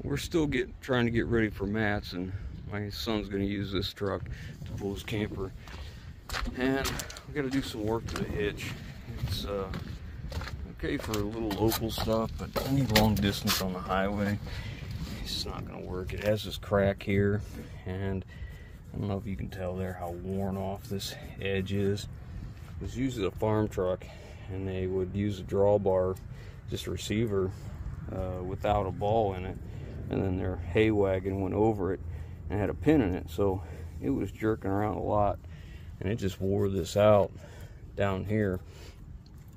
we're still trying to get ready for mats, and my son's going to use this truck to pull his camper. And we got to do some work to the hitch. It's okay for a little local stuff, but I need long distance on the highway. It's just not going to work. It has this crack here, and I don't know if you can tell there how worn off this edge is. It was usually a farm truck, and they would use a drawbar, just a receiver without a ball in it, and then their hay wagon went over it and had a pin in it, so it was jerking around a lot, and it just wore this out down here.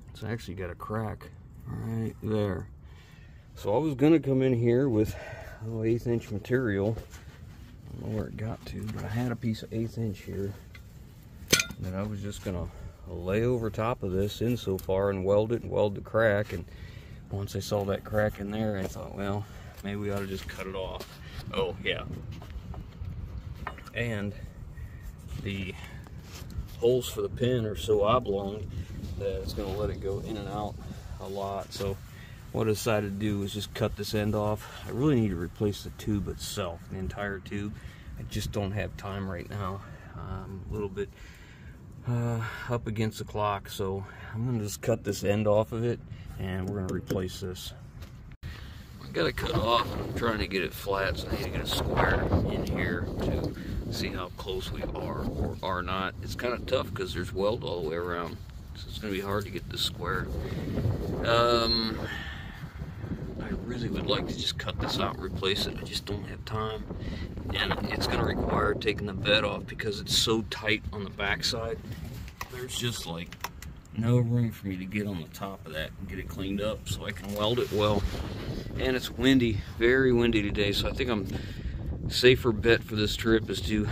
It's actually got a crack right there. So I was gonna come in here with a little 1/8 inch material. I don't know where it got to, but I had a piece of 1/8 inch here that I was just gonna lay over top of this insofar and weld it and weld the crack. And once I saw that crack in there, I thought, well, maybe we ought to just cut it off. Oh yeah, and the holes for the pin are so oblong that it's going to let it go in and out a lot. So what I decided to do was just cut this end off. I really need to replace the tube itself, the entire tube. I just don't have time right now. I'm a little bit up against the clock, so I'm going to just cut this end off of it, and we're going to replace this. I got to cut off. I'm trying to get it flat, so I need to get a square in here to see how close we are or are not. It's kind of tough because there's weld all the way around, so it's going to be hard to get this square. I really would like to just cut this out and replace it. I just don't have time, and it's going to require taking the bed off because it's so tight on the backside. There's just like no room for me to get on the top of that and get it cleaned up so I can weld it well. And it's windy, very windy today, so I think safer bet for this trip is to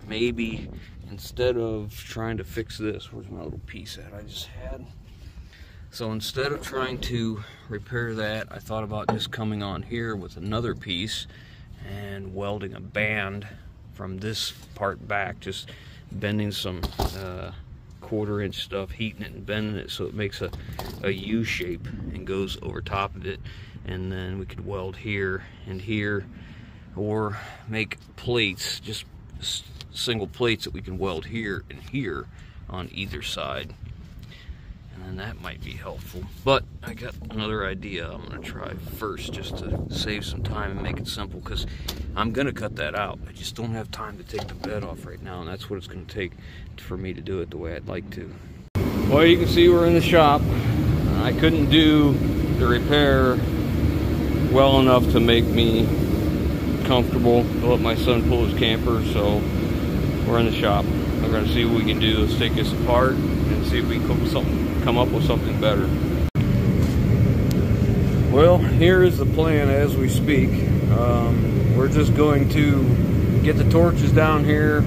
maybe, instead of trying to fix this, where's my little piece that I just had? So instead of trying to repair that, I thought about just coming on here with another piece and welding a band from this part back, just bending some 1/4 inch stuff, heating it and bending it so it makes a U shape and goes over top of it, and then we could weld here and here, or make plates, just single plates that we can weld here and here on either side, and then that might be helpful. But I got another idea I'm going to try first, just to save some time and make it simple, because I'm going to cut that out. I just don't have time to take the bed off right now, and that's what it's going to take for me to do it the way I'd like to. Well, you can see we're in the shop. I couldn't do the repair well enough to make me comfortable to let my son pull his camper, so we're in the shop. We're going to see what we can do. Let's take this apart and see if we can come up with something better. Well, here is the plan as we speak. We're just going to get the torches down here,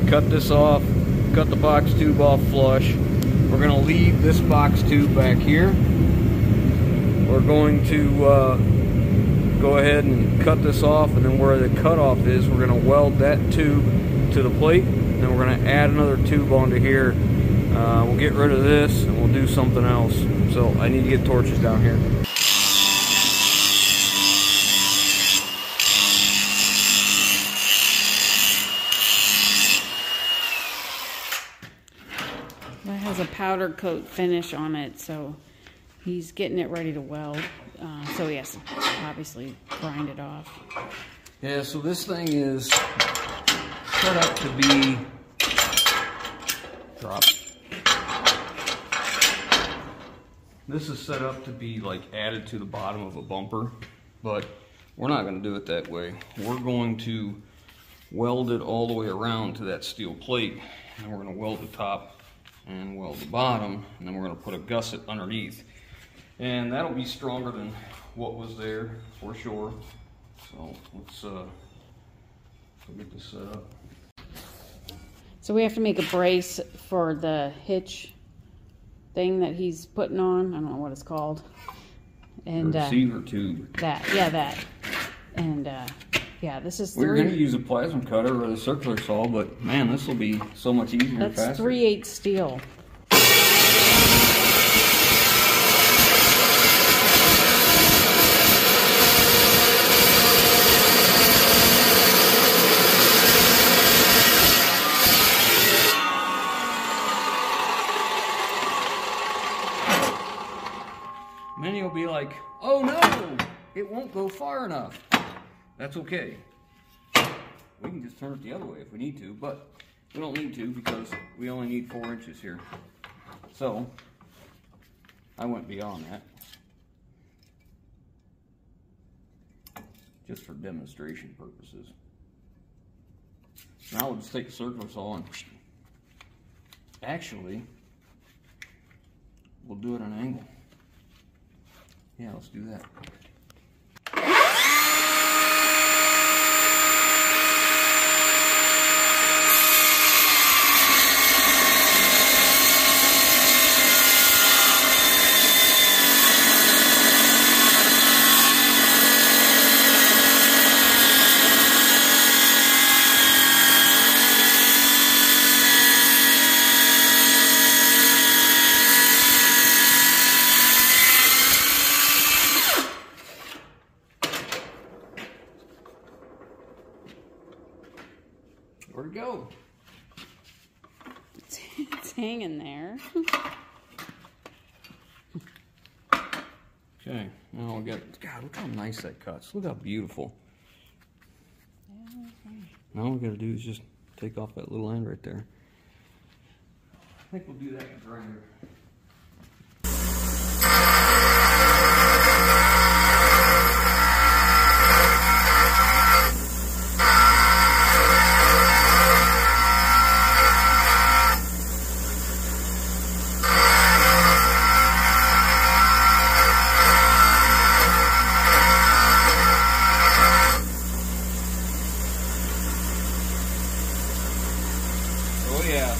cut this off, cut the box tube off flush. We're going to leave this box tube back here. We're going to go ahead and cut this off, and then where the cutoff is, we're going to weld that tube to the plate, and then we're going to add another tube onto here. We'll get rid of this and we'll do something else. So I need to get torches down here. That has a powder coat finish on it, so he's getting it ready to weld. So he has to obviously grind it off. Yeah, so this thing is set up to be This is set up to be like added to the bottom of a bumper, but we're not going to do it that way. We're going to weld it all the way around to that steel plate, and we're going to weld the top and weld the bottom, and then we're going to put a gusset underneath, and that'll be stronger than what was there for sure. So let's get this set up. So we have to make a brace for the hitch thing that he's putting on. I don't know what it's called. And the receiver tube. That. And yeah, this is We're going to use a plasma cutter or the circular saw, but man, this will be so much easier and faster. That's 3/8 steel. don't go far enough. That's okay. We can just turn it the other way if we need to, but we don't need to because we only need 4 inches here. So, I went beyond that. Just for demonstration purposes. Now we'll just take a circular saw and actually, we'll do it at an angle. Yeah, let's do that. Where'd it go? It's hanging there. Okay, now we got, God, look how nice that cuts. Look how beautiful. Now all we gotta do is just take off that little end right there. I think we'll do that in the grinder. Oh yeah,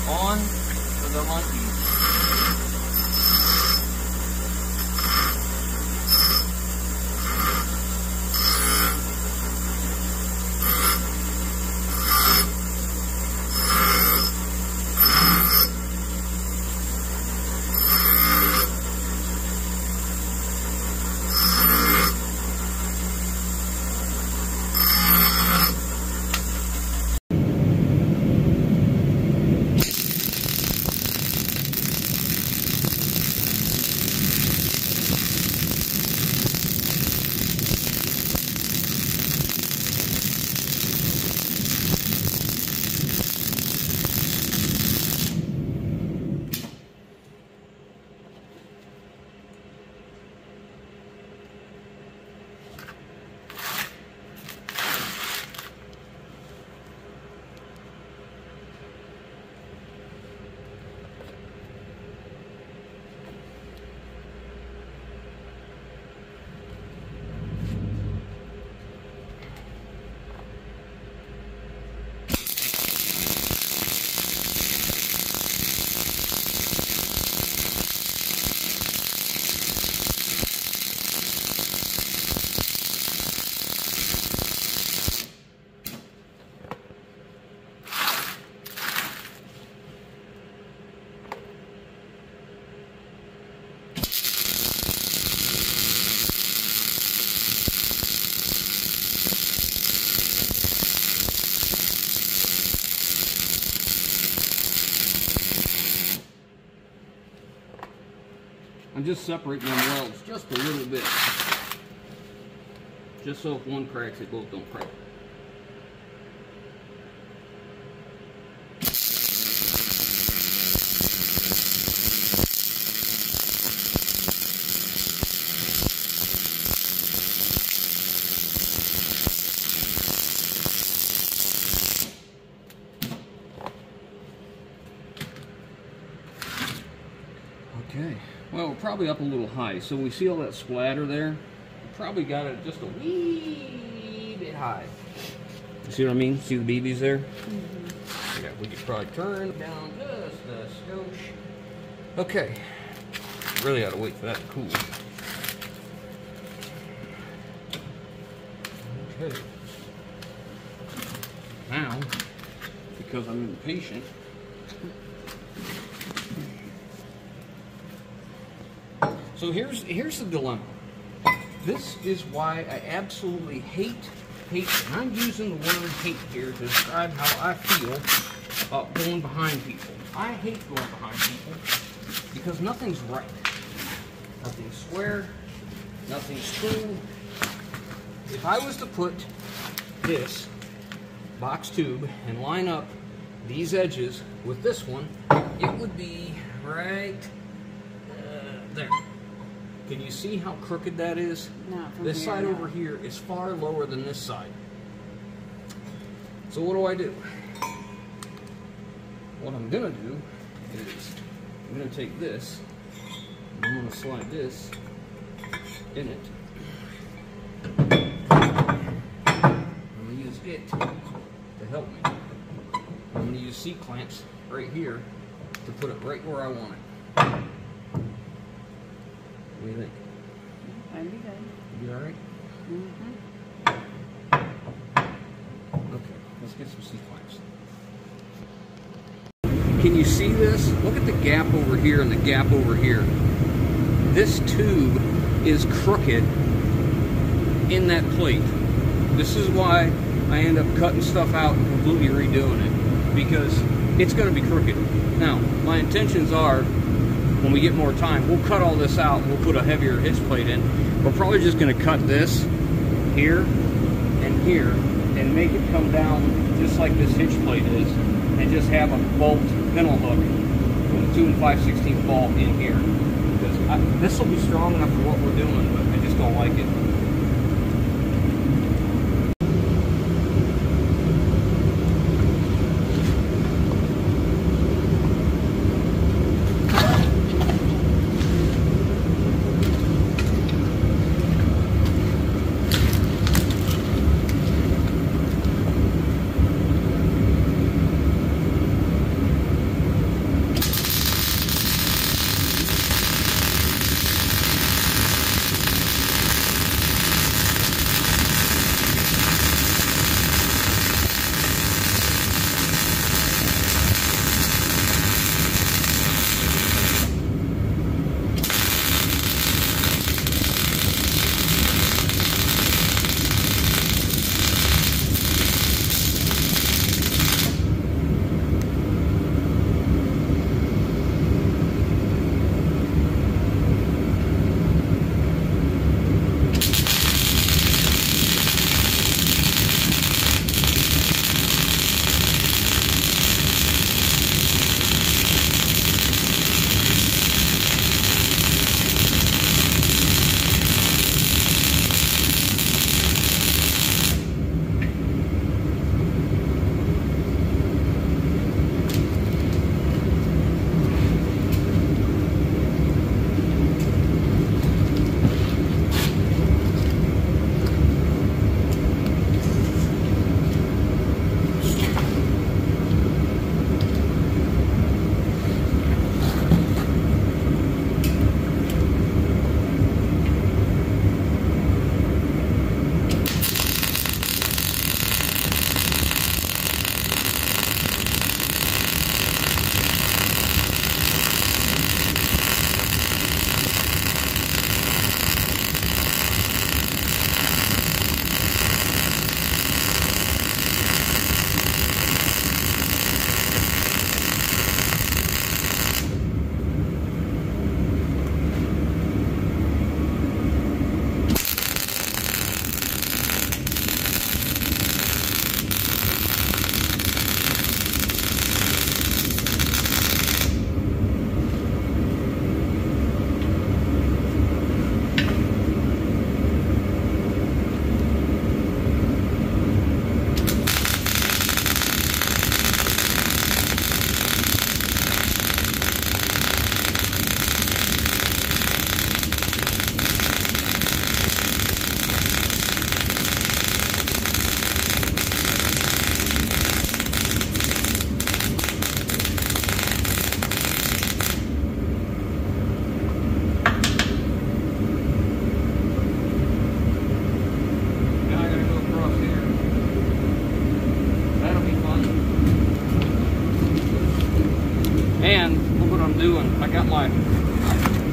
on for the monkey. I'm just separating them welds just a little bit. Just so if one cracks, it both don't crack. Okay, well, we're probably up a little high, so we see all that splatter there? We probably got it just a wee bit high. You see what I mean? See the BBs there? Mm-hmm. Yeah, we could probably turn down just a skosh. Okay, really ought to wait for that to cool. Okay. Now, because I'm impatient, so here's the dilemma. This is why I absolutely hate, and I'm using the word hate here to describe how I feel going behind people. I hate going behind people because nothing's right. Nothing's square, Nothing's true. If I was to put this box tube and line up these edges with this one, it would be right there. Can you see how crooked that is? Not from This here, side no. over here is far lower than this side. So what do? What I'm gonna do is I'm gonna take this and I'm gonna slide this in it. I'm gonna use it to help me. I'm gonna use C-clamps right here to put it right where I want it. What do you think? That'd be good. You alright? Mm-hmm. Okay, let's get some C-clamps. Can you see this? Look at the gap over here and the gap over here. This tube is crooked in that plate. This is why I end up cutting stuff out and completely redoing it, because it's going to be crooked. Now, my intentions are, when we get more time, we'll cut all this out and we'll put a heavier hitch plate in. We're probably just going to cut this here and here and make it come down just like this hitch plate is, and just have a bolt pintle hook with a 2 5/16 bolt in here. Because this will be strong enough for what we're doing, but I just don't like it.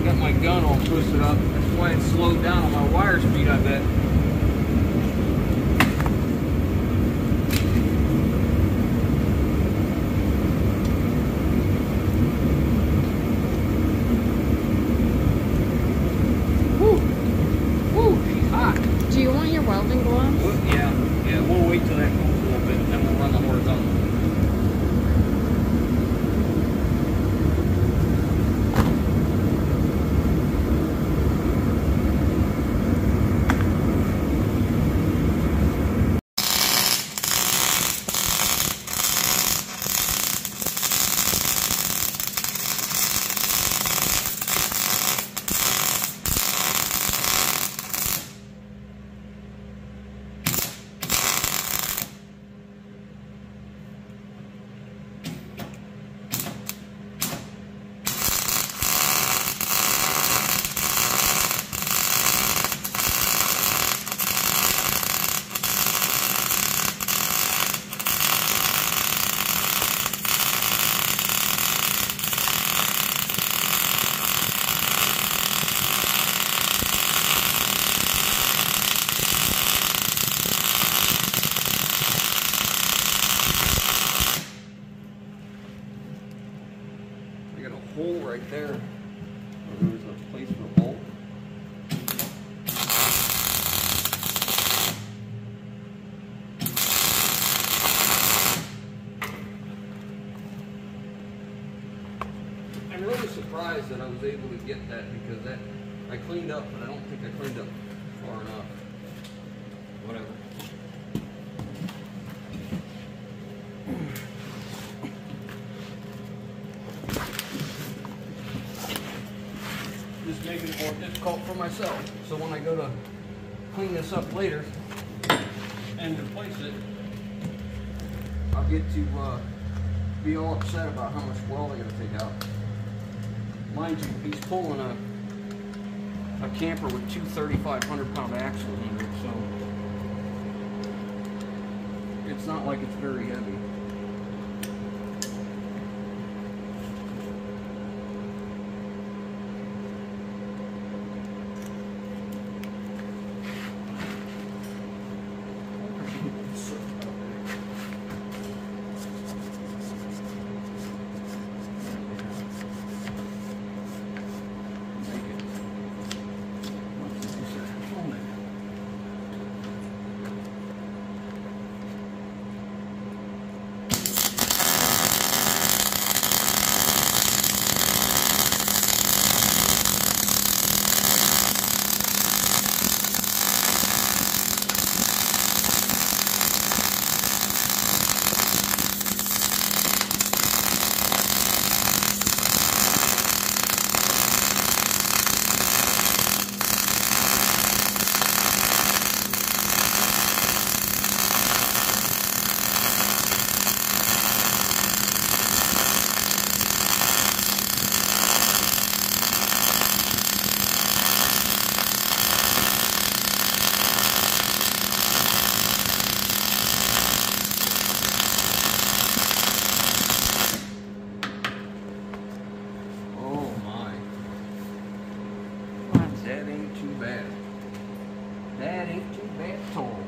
got my gun all twisted up. That's why it slowed down on my wire speed, I bet. Whew. welding gloves? Yeah, we'll wait till that cools a little bit, and then we'll run the horizontal. Hole right there where there's a place for a bolt. I'm really surprised that I was able to get that, because that I cleaned up, but I don't think I cleaned up far enough. Whatever. Just making it more difficult for myself. So when I go to clean this up later and replace it, I'll get to be all upset about how much weld I gotta take out. Mind you, he's pulling a camper with two 3,500-pound axles under it, so it's not like it's very heavy. That ain't too bad. That ain't too bad at all.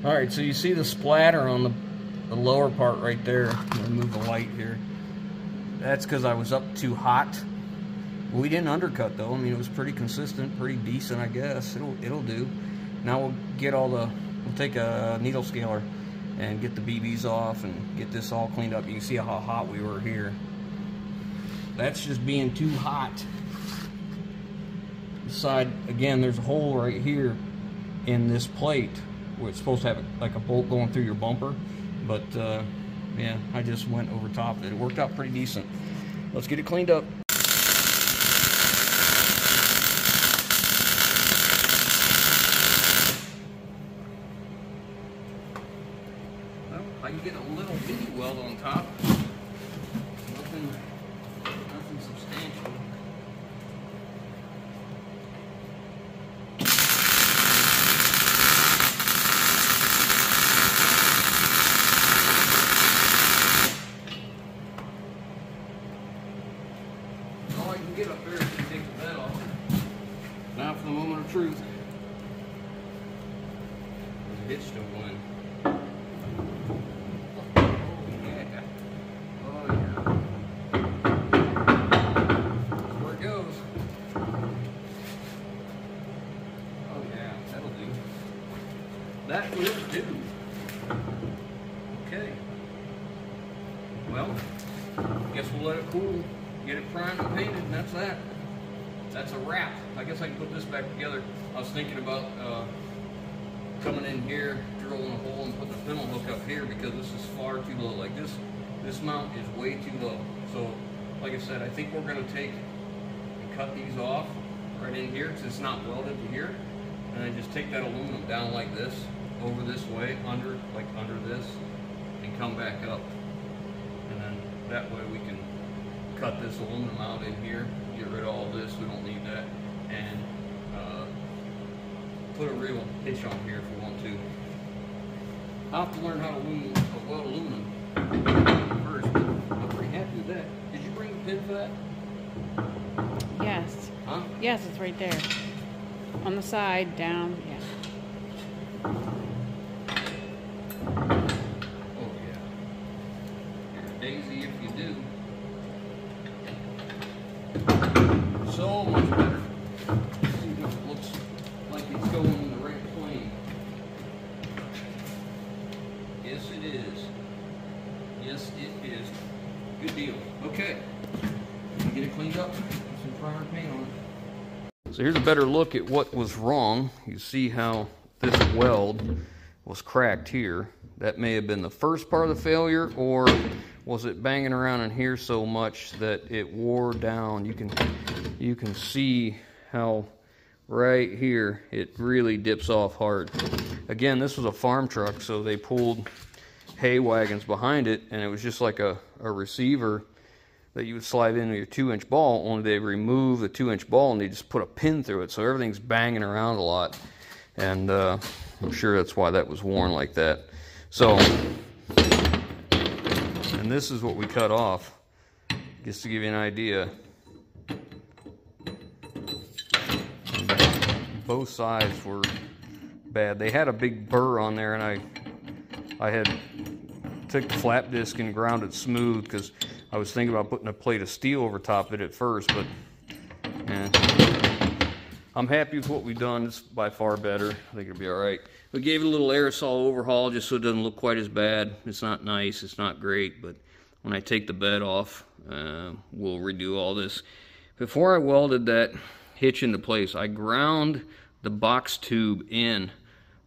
Alright, so you see the splatter on the lower part right there. I'm going to move the light here. That's because I was up too hot. We didn't undercut though. I mean, it was pretty consistent, pretty decent, I guess. It'll do. Now we'll take a needle scaler and get the BBs off and get this all cleaned up. You can see how hot we were here. That's just being too hot. Side again, there's a hole right here in this plate where it's supposed to have like a bolt going through your bumper, but yeah, I just went over top of it. It worked out pretty decent. Let's get it cleaned up. Well, I can get a little bitty weld on top. Nothing substantial. All I can get up there is to take the bed off. Now for the moment of truth. The hitch still going. that will do. Okay. Well, guess we'll let it cool, get it primed and painted, and that's that. That's a wrap. I guess I can put this back together. I was thinking about coming in here, drilling a hole and putting a pintle hook up here because this is far too low. Like this mount is way too low. So, like I said, I think we're gonna take and cut these off right in here because it's not welded to here. And then just take that aluminum down like this, over this way, under this, and come back up. And then that way we can cut this aluminum out in here, get rid of all this, we don't need that, and put a real hitch on here if we want to. I'll have to learn how to weld aluminum first, but I'm pretty happy with that. Did you bring the pin for that? Yes. Huh? Yes, it's right there. On the side, down, yeah. Oh yeah. You're a daisy if you do. So much better. See if it looks like it's going in the right plane. Yes, it is. Yes, it is. Good deal. Okay. Get it cleaned up. Put some primer paint on it. So here's a better look at what was wrong. You see how this weld was cracked here. That may have been the first part of the failure, or was it banging around in here so much that it wore down. You can see how right here it really dips off hard. Again, this was a farm truck, so they pulled hay wagons behind it, and it was just like a receiver that you would slide into your 2-inch ball, only they remove the 2-inch ball and they just put a pin through it, so everything's banging around a lot. And I'm sure that's why that was worn like that. So, and this is what we cut off, just to give you an idea. Both sides were bad. They had a big burr on there, and I had took the flap disc and ground it smooth because I was thinking about putting a plate of steel over top of it at first, but I'm happy with what we've done. It's by far better. I think it'll be all right. We gave it a little aerosol overhaul just so it doesn't look quite as bad. It's not nice, it's not great, but when I take the bed off, we'll redo all this. Before I welded that hitch into place, I ground the box tube in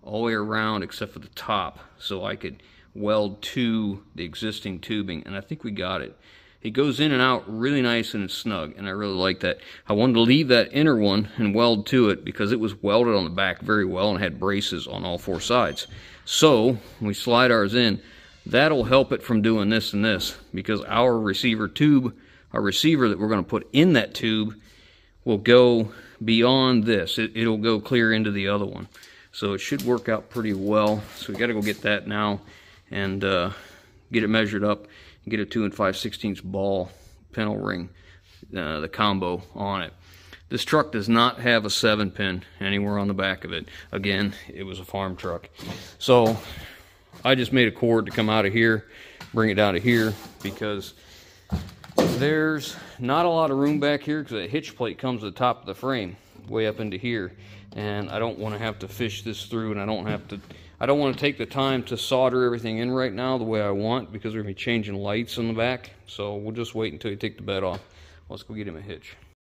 all the way around except for the top so I could weld to the existing tubing, and I think we got it. It goes in and out really nice and it's snug, and I really like that. I wanted to leave that inner one and weld to it because it was welded on the back very well and had braces on all 4 sides. So when we slide ours in, that'll help it from doing this and this, because our receiver tube, our receiver that we're going to put in that tube, will go beyond this. It'll go clear into the other one. So it should work out pretty well. So we got to go get that now and get it measured up and get a 2 5/16 ball pintle ring, the combo on it. This truck does not have a 7-pin anywhere on the back of it. Again, it was a farm truck. So I just made a cord to come out of here, bring it down to here, because there's not a lot of room back here because the hitch plate comes to the top of the frame, way up into here. And I don't want to have to fish this through, and I don't want to take the time to solder everything in right now the way I want, because we're going to be changing lights on the back. So we'll just wait until you take the bed off. Let's go get him a hitch.